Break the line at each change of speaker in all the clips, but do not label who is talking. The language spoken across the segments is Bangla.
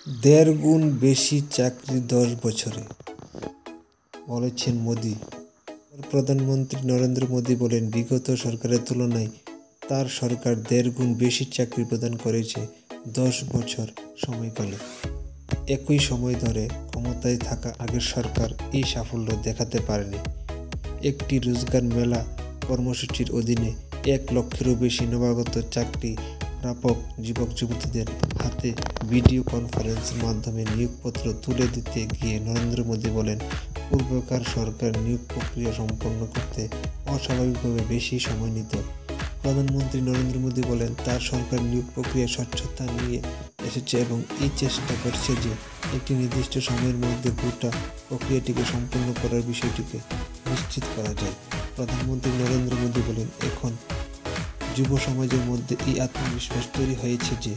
দেড় গুণ বেশি চাকরি 10 বছরে, বলেছেন মোদি। প্রধানমন্ত্রী নরেন্দ্র মোদি বলেন, বিগত সরকারের তুলনায় তার সরকার 1.5 গুণ বেশি চাকরি প্রদান করেছে 10 বছর সময়কালে। একই সময় ধরে ক্ষমতায় থাকা আগের সরকার এই সাফল্য দেখাতে পারেনি। একটি রোজগার মেলা কর্মসূচির অধীনে 1 লক্ষেরও বেশি নবাগত চাকরি প্রাপক যুবক যুবতীদের হাতে ভিডিও কনফারেন্সের মাধ্যমে নিয়োগপত্র তুলে দিতে গিয়ে নরেন্দ্র মোদি বলেন, পূর্বকার সরকার নিয়োগ প্রক্রিয়া সম্পন্ন করতে অস্বাভাবিকভাবে বেশি সময় নিত। প্রধানমন্ত্রী নরেন্দ্র মোদি বলেন, তার সরকার নিয়োগ প্রক্রিয়ায় স্বচ্ছতা নিয়ে এসেছে এবং এই চেষ্টা করছে যে একটি নির্দিষ্ট সময়ের মধ্যে গোটা প্রক্রিয়াটিকে সম্পন্ন করার বিষয়টিকে নিশ্চিত করা যায়। প্রধানমন্ত্রী নরেন্দ্র মোদি বলেন, এখন যুব সমাজের মধ্যে এই আত্মবিশ্বাস তৈরি হয়েছে যে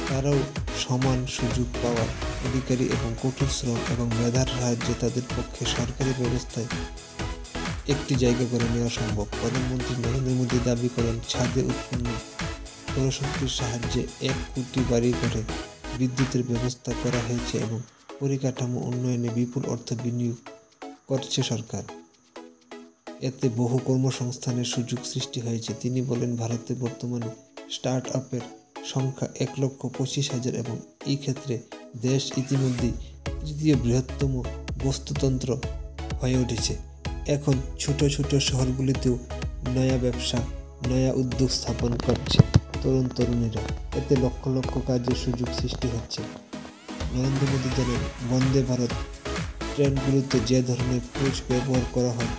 তারাও সমান সুযোগ পাওয়ার অধিকারী এবং কঠোর শ্রম এবং মেধার সাহায্যে তাদের পক্ষে সরকারি ব্যবস্থায় একটি জায়গা করে নেওয়া সম্ভব। প্রধানমন্ত্রী নরেন্দ্র মোদি দাবি করেন, ছাদে উৎপন্ন সৌরশক্তির সাহায্যে 1 কোটি বাড়ি ঘরে বিদ্যুতের ব্যবস্থা করা হয়েছে এবং পরিকাঠামো উন্নয়নে বিপুল অর্থ বিনিয়োগ করছে সরকার। এতে বহু কর্মসংস্থানের সুযোগ সৃষ্টি হয়েছে। তিনি বলেন, ভারতে বর্তমানে স্টার্ট আপের সংখ্যা 1,25,000 এবং এই ক্ষেত্রে দেশ ইতিমধ্যেই তৃতীয় বৃহত্তম বস্তুতন্ত্র হয়ে উঠেছে। এখন ছোট ছোট শহরগুলিতেও নয়া ব্যবসা, নয়া উদ্যোগ স্থাপন করছে তরুণ তরুণীরা। এতে লক্ষ লক্ষ কাজের সুযোগ সৃষ্টি হচ্ছে। নরেন্দ্র মোদি জানান, বন্দে ভারত ট্রেনগুলোতে যে ধরনের কোচ ব্যবহার করা হয়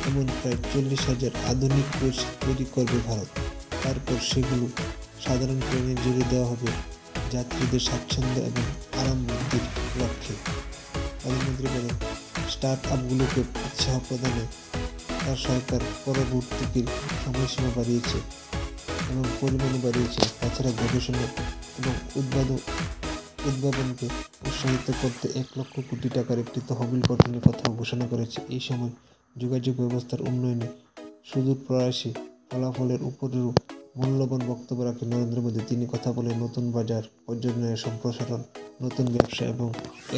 এমন প্রায় 40,000 আধুনিক কোচ তৈরি করবে ভারত। তারপর সেগুলো সাধারণ ট্রেনে জুড়ে দেওয়া হবে যাত্রীদের স্বাচ্ছন্দ্য এবং আরাম বৃদ্ধির লক্ষ্যে। প্রধানমন্ত্রী বলেন, স্টার্ট আপগুলোকে উৎসাহ প্রদানে তার সরকার পরবর্তীর সময়সীমা বাড়িয়েছে এবং পরিমাণও বাড়িয়েছে। তাছাড়া গবেষণা এবং উদ্ভাবনকে উৎসাহিত করতে 1 লক্ষ কোটি টাকার একটি তহবিল গঠনের কথাও ঘোষণা করেছে। এই সময় যোগাযোগ ব্যবস্থার উন্নয়নে সুদূরপ্রয়াসী ফলাফলের উপরেও মূল্যবান বক্তব্য রাখেন নরেন্দ্র মোদি। তিনি কথা বলেন, নতুন বাজার, পর্যটনের সম্প্রসারণ, নতুন ব্যবসা এবং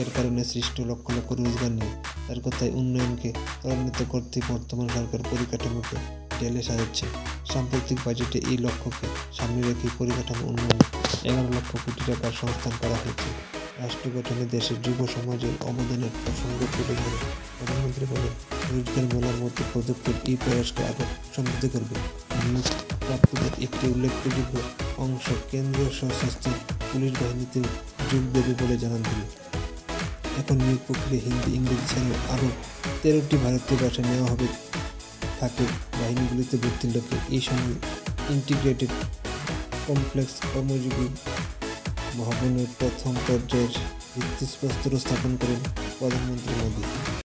এর কারণে সৃষ্ট লক্ষ লক্ষ রোজগার নিয়ে। তার কথায়, উন্নয়নকে ত্বরান্বিত করতে বর্তমান সরকার পরিকাঠামোকে ঢেলে সাজাচ্ছে। সাম্প্রতিক বাজেটে এই লক্ষ্যকে সামনে রেখে পরিকাঠামো উন্নয়নে 11 লক্ষ কোটি টাকার সংস্থান করা হয়েছে। রাষ্ট্র গঠনে দেশের যুব সমাজের অবদানের প্রসঙ্গ তুলে ধরে প্রধানমন্ত্রী বলেন, রোজগার মেলার মতো পদক্ষেপ এই প্রয়াসকে আরও সমৃদ্ধ করবে। নিয়োগ প্রাপ্তদের একটি উল্লেখযোগ্য অংশ কেন্দ্রীয় সশস্ত্র পুলিশ বাহিনীতেও যোগ দেবে বলে জানান তিনি। এখন নিয়োগ প্রক্রিয়া হিন্দি, ইংরেজি ছাড়াও আরও 13টি ভারতীয় ভাষা নেওয়া হবে থাকে বাহিনীগুলিতে ভর্তির লক্ষ্যে। এই সময় ইন্টিগ্রেটেড কমপ্লেক্স কর্মযোগী ভবনের প্রথম পর্যায়ের ভিত্তিপ্রস্তর স্থাপন করেন প্রধানমন্ত্রী মোদি।